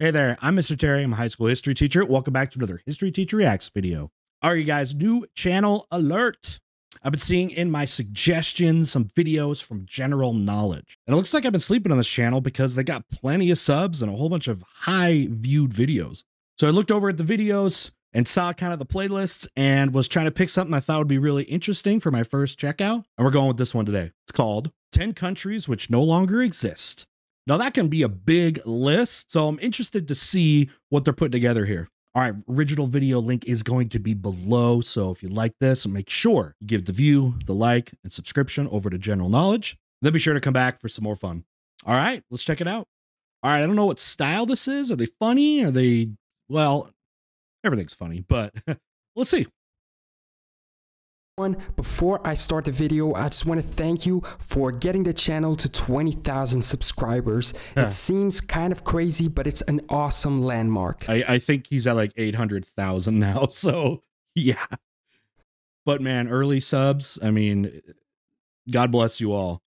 Hey there, I'm Mr. Terry. I'm a high school history teacher. Welcome back to another History Teacher Reacts video. All right, you guys, new channel alert. I've been seeing in my suggestions some videos from General Knowledge. And it looks like I've been sleeping on this channel because they got plenty of subs and a whole bunch of high viewed videos. So I looked over at the videos and saw kind of the playlists and was trying to pick something I thought would be really interesting for my first checkout. And we're going with this one today. It's called 10 Countries Which No Longer Exist. Now that can be a big list, so I'm interested to see what they're putting together here. All right, original video link is going to be below, so if you like this, make sure you give the view, the like, and subscription over to General Knowledge. Then be sure to come back for some more fun. All right, let's check it out. All right, I don't know what style this is. Are they funny? Are they, well, everything's funny, but let's see. Before I start the video, I just want to thank you for getting the channel to 20,000 subscribers. Yeah. It seems kind of crazy, but it's an awesome landmark. I think he's at like 800,000 now, so yeah. But man, early subs, I mean, God bless you all.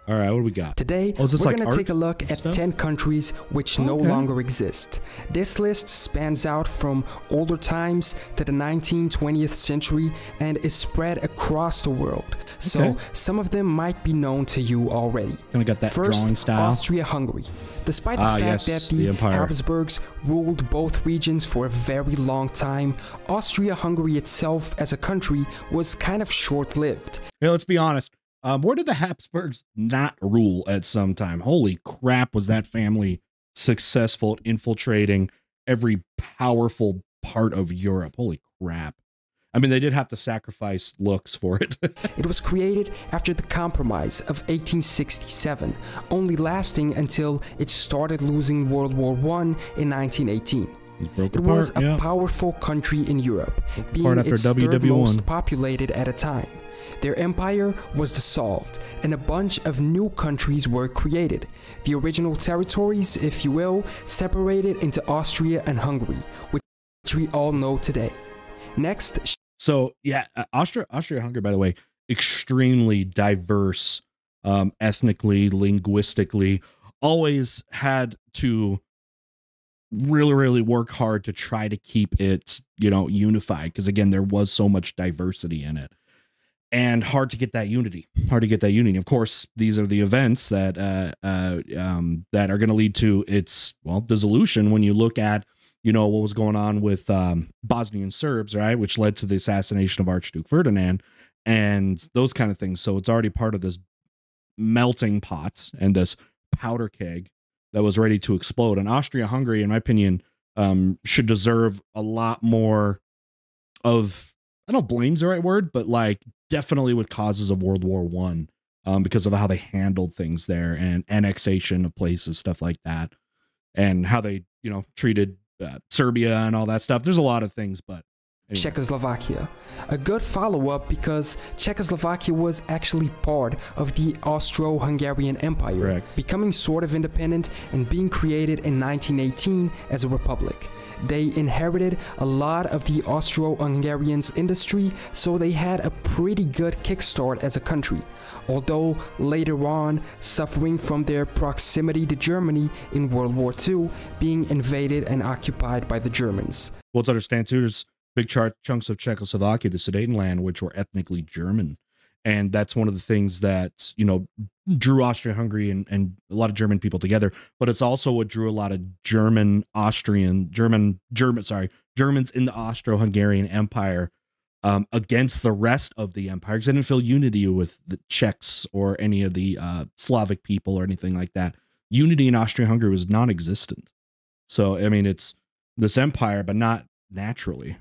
All right, what do we got? Today, we're going to take a look at 10 countries which no longer exist. This list spans out from older times to the 19th, 20th century and is spread across the world. So some of them might be known to you already. Gonna get that drawing style. Austria-Hungary. Despite the fact that the Habsburgs ruled both regions for a very long time, Austria-Hungary itself as a country was kind of short-lived. Hey, let's be honest. Where did the Habsburgs not rule at some time? Holy crap, was that family successful at infiltrating every powerful part of Europe? Holy crap. I mean, they did have to sacrifice looks for it. It was created after the Compromise of 1867, only lasting until it started losing World War I in 1918. It was a powerful country in Europe, being its third most populated at a time. Their empire was dissolved, and a bunch of new countries were created. The original territories, if you will, separated into Austria and Hungary, which we all know today. Next. So, yeah, Austria-Hungary, by the way, extremely diverse, ethnically, linguistically, always had to really work hard to try to keep it, unified. Because again, there was so much diversity in it. And hard to get that unity. Of course, these are the events that that are going to lead to its dissolution. When you look at what was going on with Bosnian Serbs, right, which led to the assassination of Archduke Ferdinand and those kind of things. So it's already part of this melting pot and this powder keg that was ready to explode. And Austria-Hungary, in my opinion, should deserve a lot more of, I don't know, blame's the right word, but like definitely with causes of World War I, because of how they handled things there and annexation of places, stuff like that, and how they, treated Serbia and all that stuff. There's a lot of things, but anyway. Czechoslovakia. A good follow-up because Czechoslovakia was actually part of the Austro-Hungarian Empire, becoming sort of independent and being created in 1918 as a republic. They inherited a lot of the Austro-Hungarians' industry, so they had a pretty good kickstart as a country, although later on suffering from their proximity to Germany in World War II, being invaded and occupied by the Germans. Well, let's understand too, there's big chunks of Czechoslovakia, the Sudetenland, which were ethnically German. And that's one of the things that, drew Austria-Hungary and a lot of German people together. But it's also what drew a lot of Germans in the Austro-Hungarian Empire against the rest of the empire. Because they didn't feel unity with the Czechs or any of the Slavic people or anything like that. Unity in Austria-Hungary was non-existent. So, I mean, it's this empire, but not naturally.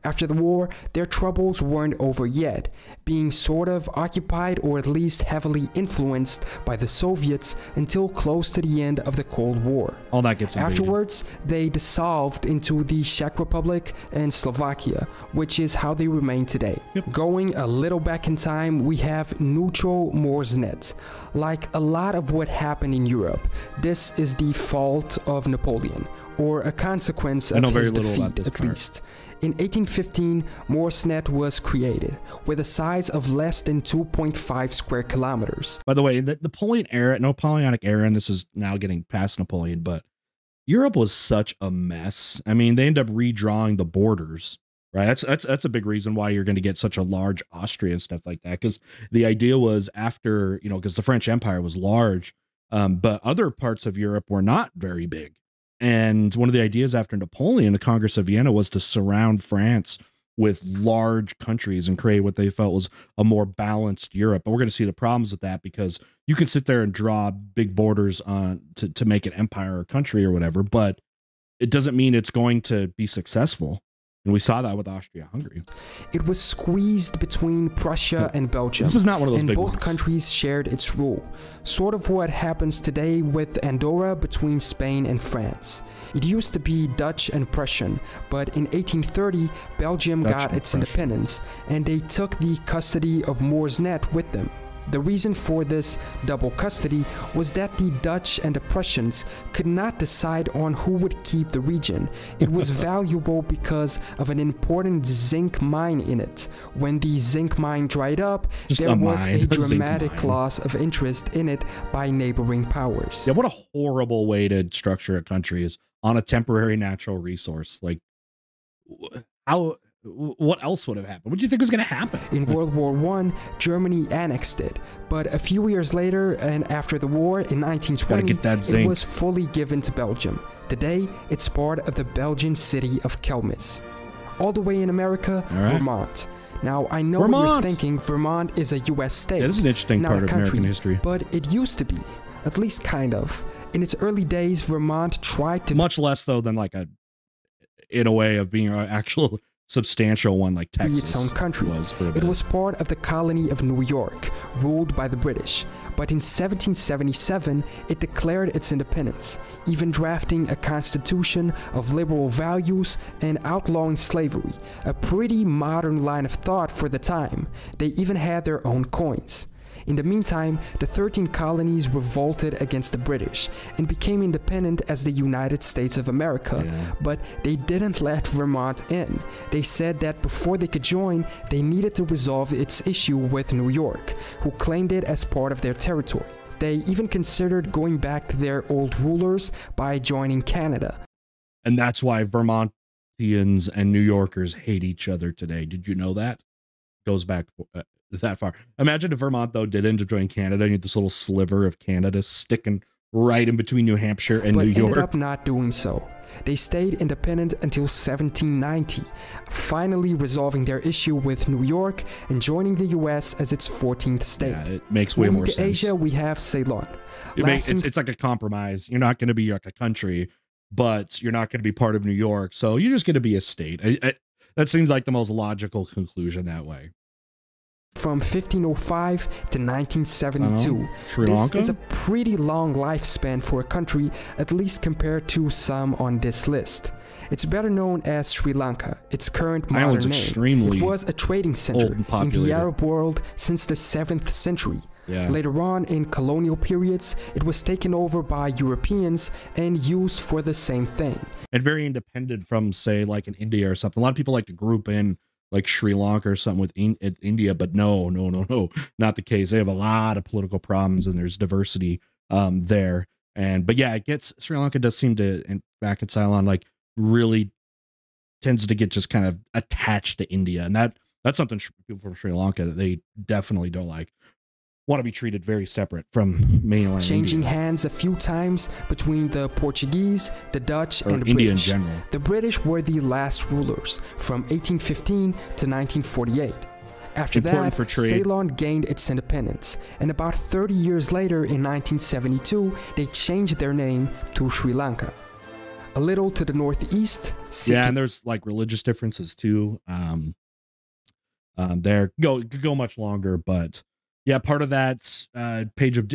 After the war, their troubles weren't over yet, being sort of occupied or at least heavily influenced by the Soviets until close to the end of the Cold War. All that gets invaded. Afterwards, they dissolved into the Czech Republic and Slovakia, which is how they remain today. Going a little back in time, we have Neutral Morsnet. Like a lot of what happened in Europe, this is the fault of Napoleon, or a consequence of his defeat, at least. In 1815, Moresnet was created, with a size of less than 2.5 square kilometers. By the way, the Napoleonic era, and this is now getting past Napoleon, but Europe was such a mess. I mean, they end up redrawing the borders, right? That's a big reason why you're going to get such a large Austria and stuff like that, because the idea was after, because the French Empire was large, but other parts of Europe were not very big. And one of the ideas after Napoleon, the Congress of Vienna, was to surround France with large countries and create what they felt was a more balanced Europe. But we're going to see the problems with that, because you can sit there and draw big borders on to make an empire or country or whatever, but it doesn't mean it's going to be successful. And we saw that with Austria-Hungary. It was squeezed between Prussia and Belgium. This is not one of those big ones. And both countries shared its rule. Sort of what happens today with Andorra between Spain and France. It used to be Dutch and Prussian, but in 1830, Belgium got its independence, and they took the custody of Moresnet with them. The reason for this double custody was that the Dutch and the Prussians could not decide on who would keep the region. It was valuable because of an important zinc mine in it. When the zinc mine dried up, there was a dramatic loss of interest in it by neighboring powers. Yeah, what a horrible way to structure a country, is on a temporary natural resource. Like, what else would have happened? What do you think was going to happen? In World War I, Germany annexed it, but a few years later and after the war in 1920, it was fully given to Belgium. Today, it's part of the Belgian city of Kelmis. All the way in America, Vermont. Now, I know what you're thinking, Vermont is a U.S. state. Yeah, this is an interesting part of American history. But it used to be, at least kind of. In its early days, Vermont tried to... Much less, though, than like in a way of being an actual substantial one like Texas its own country. Was for a bit. It was part of the colony of New York, ruled by the British. But in 1777, it declared its independence, even drafting a constitution of liberal values and outlawing slavery, a pretty modern line of thought for the time. They even had their own coins. In the meantime, the 13 colonies revolted against the British and became independent as the United States of America, but they didn't let Vermont in. They said that before they could join, they needed to resolve its issue with New York, who claimed it as part of their territory. They even considered going back to their old rulers by joining Canada. And that's why Vermontians and New Yorkers hate each other today. Did you know that? Goes back that far. Imagine if Vermont, though, did end up joining Canada, and you had this little sliver of Canada sticking right in between New Hampshire and New York. But ended up not doing so. They stayed independent until 1790, finally resolving their issue with New York and joining the U.S. as its 14th state. Yeah, it makes way more sense. Moving to Asia, we have Ceylon. It's like a compromise. You're not going to be like a country, but you're not going to be part of New York, so you're just going to be a state. That seems like the most logical conclusion that way. From 1505 to 1972, Sri Lanka? This is a pretty long lifespan for a country, at least compared to some on this list. It's better known as Sri Lanka, its current modern name. It was a trading center in the Arab world since the 7th century. Later on, in colonial periods, it was taken over by Europeans and used for the same thing. And very independent from, say, like in India or something. A lot of people like to group in like Sri Lanka or something with India, but no, not the case. They have a lot of political problems, and there's diversity there. But yeah, Sri Lanka does seem to, and back in Ceylon, like really tends to get just kind of attached to India, and that's something people from Sri Lanka that they definitely don't like. Want to be treated very separate from mainland Changing India. Hands a few times between the Portuguese, the Dutch, and the India British. In general. The British were the last rulers from 1815 to 1948. After that, Ceylon gained its independence, and about 30 years later, in 1972, they changed their name to Sri Lanka. A little to the northeast, Sikkim. Yeah, and there's like religious differences too. There could go much longer, but yeah, part of that period of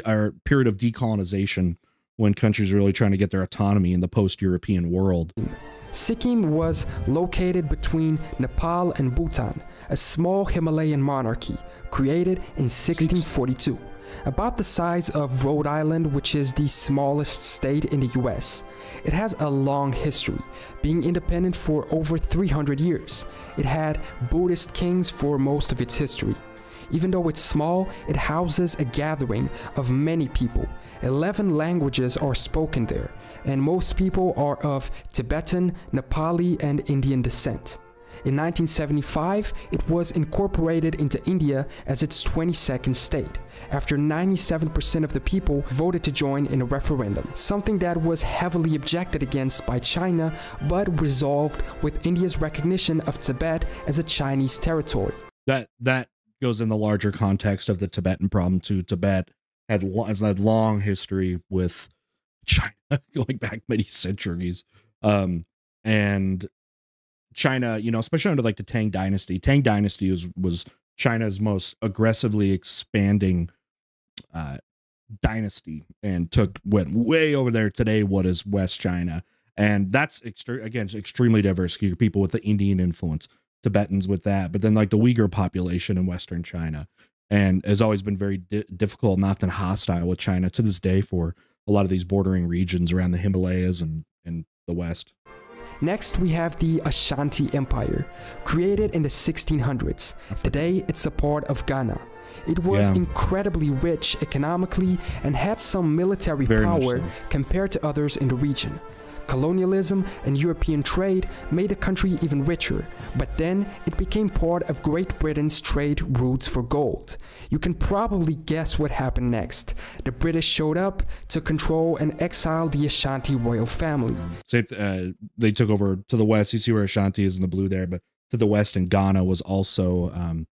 decolonization, when countries are really trying to get their autonomy in the post-European world. Sikkim was located between Nepal and Bhutan, a small Himalayan monarchy created in 1642. about the size of Rhode Island, which is the smallest state in the US. It has a long history, being independent for over 300 years. It had Buddhist kings for most of its history. Even though it's small, it houses a gathering of many people. 11 languages are spoken there, and most people are of Tibetan, Nepali, and Indian descent. In 1975, it was incorporated into India as its 22nd state, after 97% of the people voted to join in a referendum, something that was heavily objected against by China, but resolved with India's recognition of Tibet as a Chinese territory. That goes in the larger context of the Tibetan problem too. Tibet has had long history with China, going back many centuries, and China, you know, especially under like the Tang Dynasty. Tang Dynasty was China's most aggressively expanding dynasty, and went way over there today, what is West China. And that's again extremely diverse. You get people with the Indian influence, Tibetans with that, but then like the Uyghur population in Western China, and has always been very difficult and often hostile with China to this day for a lot of these bordering regions around the Himalayas and the West. Next, we have the Ashanti Empire, created in the 1600s. Today, it's a part of Ghana. It was incredibly rich economically and had some military power compared to others in the region. Colonialism and European trade made the country even richer, but then it became part of Great Britain's trade routes for gold. You can probably guess what happened next. The British showed up, took control, and exiled the Ashanti royal family. They took over to the west. You see where Ashanti is in the blue there, but to the west, and Ghana was also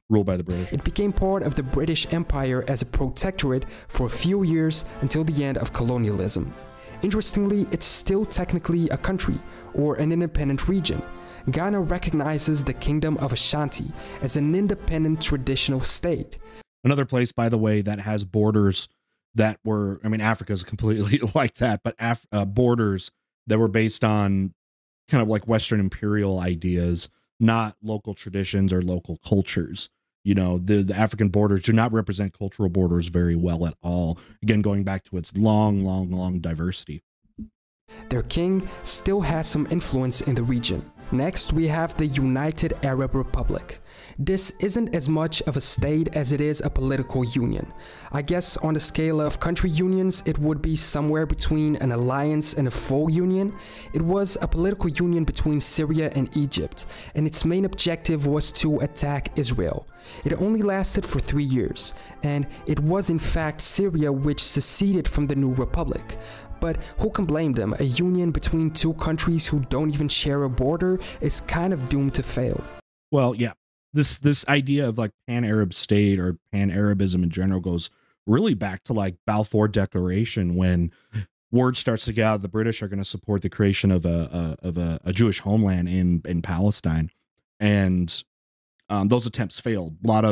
ruled by the British. It became part of the British Empire as a protectorate for a few years until the end of colonialism. Interestingly, it's still technically a country, or an independent region. Ghana recognizes the Kingdom of Ashanti as an independent traditional state. Another place, by the way, that has borders that were, I mean, Africa's completely like that, but borders that were based on kind of like Western imperial ideas, not local traditions or local cultures. You know, the African borders do not represent cultural borders very well at all. Again, going back to its long diversity. Their king still has some influence in the region. Next, we have the United Arab Republic. This isn't as much of a state as it is a political union. I guess on the scale of country unions, it would be somewhere between an alliance and a full union. It was a political union between Syria and Egypt, and its main objective was to attack Israel. It only lasted for 3 years, and it was in fact Syria which seceded from the new republic. But who can blame them? A union between two countries who don't even share a border is kind of doomed to fail. Well, yeah, this idea of like pan-Arab state or pan-Arabism in general goes really back to like Balfour Declaration, when word starts to get out the British are going to support the creation of a Jewish homeland in Palestine, and those attempts failed. A lot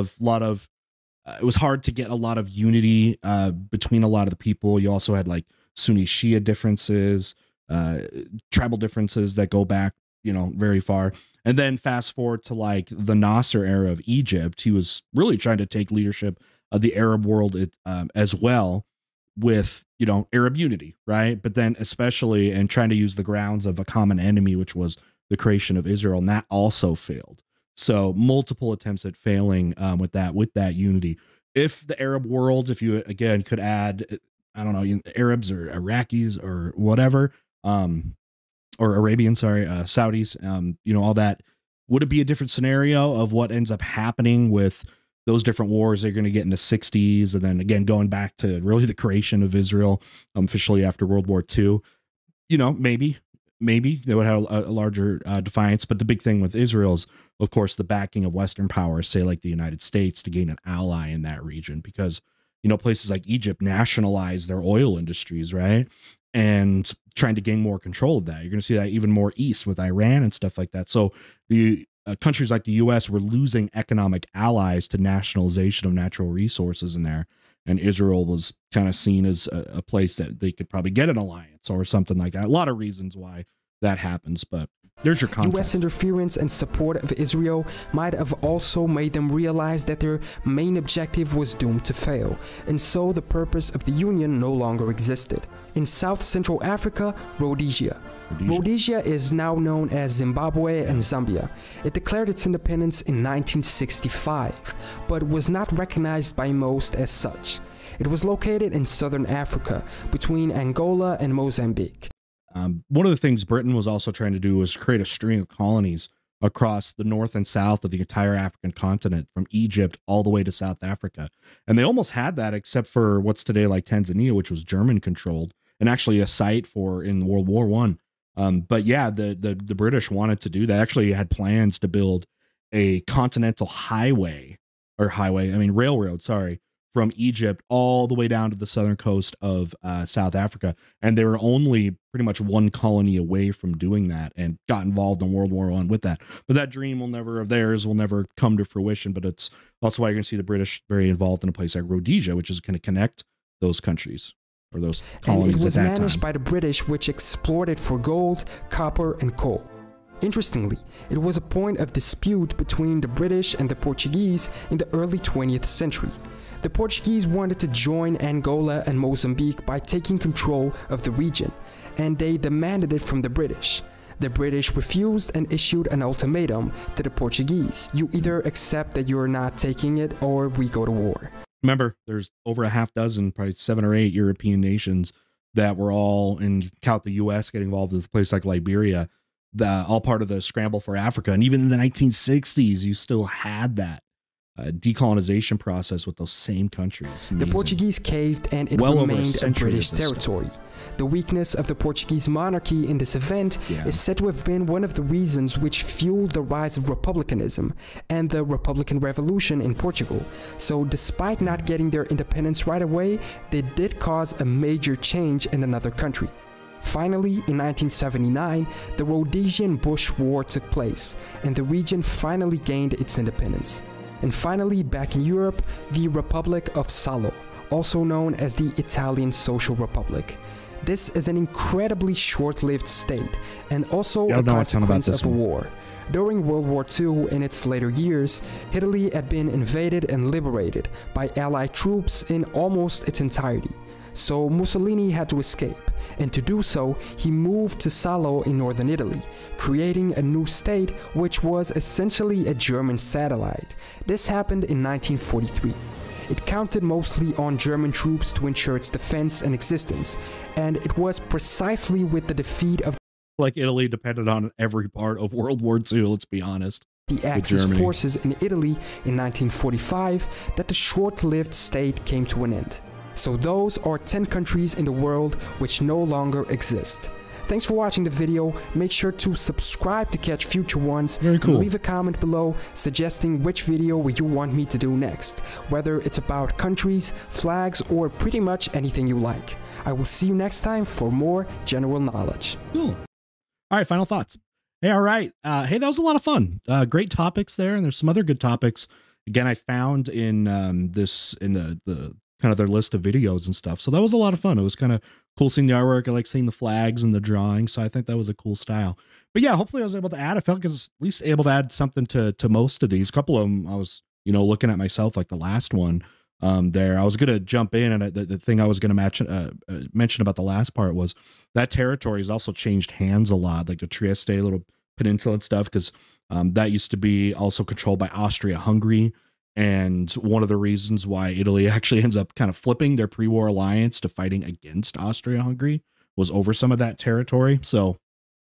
of it was hard to get a lot of unity between a lot of the people. You also had like Sunni Shia differences, tribal differences that go back, you know, very far. And then fast forward to like the Nasser era of Egypt, he was really trying to take leadership of the Arab world as well, with, you know, Arab unity, right? But then especially and trying to use the grounds of a common enemy, which was the creation of Israel, and that also failed. So multiple attempts at failing with that unity. If the Arab world, if you again could add, I don't know, Arabs or Iraqis or whatever, or Arabians, sorry, Saudis, you know, all that, would it be a different scenario of what ends up happening with those different wars they're going to get in the 60s, and then again going back to really the creation of Israel officially after World War II? You know, maybe they would have a larger defiance. But the big thing with Israel is, of course, the backing of Western powers, say like the United States, to gain an ally in that region, because, you know, places like Egypt nationalized their oil industries, right? And trying to gain more control of that. You're going to see that even more east with Iran and stuff like that. So the countries like the U.S. were losing economic allies to nationalization of natural resources in there. And Israel was kind of seen as a place that they could probably get an alliance or something like that. A lot of reasons why that happens, but There's your context. US interference and support of Israel might have also made them realize that their main objective was doomed to fail, and so the purpose of the Union no longer existed. In South Central Africa, Rhodesia. Rhodesia is now known as Zimbabwe and Zambia. It declared its independence in 1965, but was not recognized by most as such. It was located in southern Africa, between Angola and Mozambique. One of the things Britain was also trying to do was create a string of colonies across the north and south of the entire African continent, from Egypt all the way to South Africa. And they almost had that, except for what's today like Tanzania, which was German controlled, and actually a site for in World War I. But yeah, the British wanted to do that. Actually had plans to build a continental railroad, from Egypt all the way down to the southern coast of South Africa. And they were only pretty much one colony away from doing that, and got involved in World War I with that. But that dream of theirs will never come to fruition. But that's why you're going to see the British very involved in a place like Rhodesia, which is going to connect those countries or those colonies. And it was at that managed time by the British, which explored it for gold, copper, and coal. Interestingly, it was a point of dispute between the British and the Portuguese in the early 20th century. The Portuguese wanted to join Angola and Mozambique by taking control of the region, and they demanded it from the British. The British refused and issued an ultimatum to the Portuguese. You either accept that you're not taking it, or we go to war. Remember, there's over a half dozen, probably 7 or 8 European nations that were all, and count the US getting involved with a place like Liberia, all part of the scramble for Africa. And even in the 1960s, you still had that decolonization process with those same countries. Amazing. The Portuguese caved, and it remained a British territory. The weakness of the Portuguese monarchy in this event is said to have been one of the reasons which fueled the rise of republicanism and the Republican Revolution in Portugal. So despite not getting their independence right away, they did cause a major change in another country. Finally, in 1979, the Rhodesian Bush War took place, and the region finally gained its independence. And finally, back in Europe, the Republic of Salo, also known as the Italian Social Republic. This is an incredibly short-lived state, and also a consequence of a war. During World War II, in its later years, Italy had been invaded and liberated by Allied troops in almost its entirety. So Mussolini had to escape, and to do so, he moved to Salo in northern Italy, creating a new state which was essentially a German satellite. This happened in 1943. It counted mostly on German troops to ensure its defense and existence, and it was precisely with the defeat of Italy depended on every part of World War II, let's be honest. The Axis forces in Italy in 1945 that the short-lived state came to an end. So those are 10 countries in the world which no longer exist. Thanks for watching the video. Make sure to subscribe to catch future ones. Very cool. And leave a comment below suggesting which video you want me to do next, whether it's about countries, flags, or pretty much anything you like. I will see you next time for more general knowledge. Cool. All right, final thoughts. Hey, all right. Hey, that was a lot of fun. Great topics there, and there's some other good topics. Again, I found in the kind of their list of videos and stuff. So that was a lot of fun. It was kind of cool seeing the artwork. I like seeing the flags and the drawing. So I think that was a cool style. But yeah, hopefully I was able to add. I felt like I was at least able to add something to most of these. A couple of them I was, looking at myself, like the last one there. I was going to jump in, and the thing I was going to mention about the last part was that territory has also changed hands a lot, like the Trieste little peninsula and stuff, because that used to be also controlled by Austria-Hungary. And one of the reasons why Italy actually ends up kind of flipping their pre-war alliance to fighting against Austria-Hungary was over some of that territory. So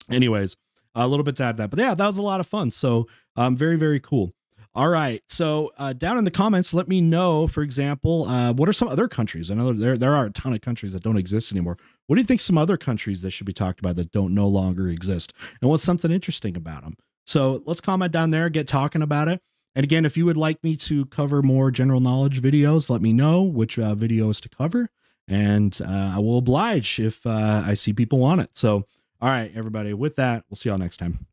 anyways, a little bit to add that, but yeah, that was a lot of fun. So very, very cool. All right. So down in the comments, let me know, for example, what are some other countries? I know there are a ton of countries that don't exist anymore. What do you think some other countries that should be talked about that don't no longer exist? And what's something interesting about them? So let's comment down there, get talking about it. And again, if you would like me to cover more general knowledge videos, let me know which videos to cover, and I will oblige if I see people want it. So, all right, everybody, with that, we'll see y'all next time.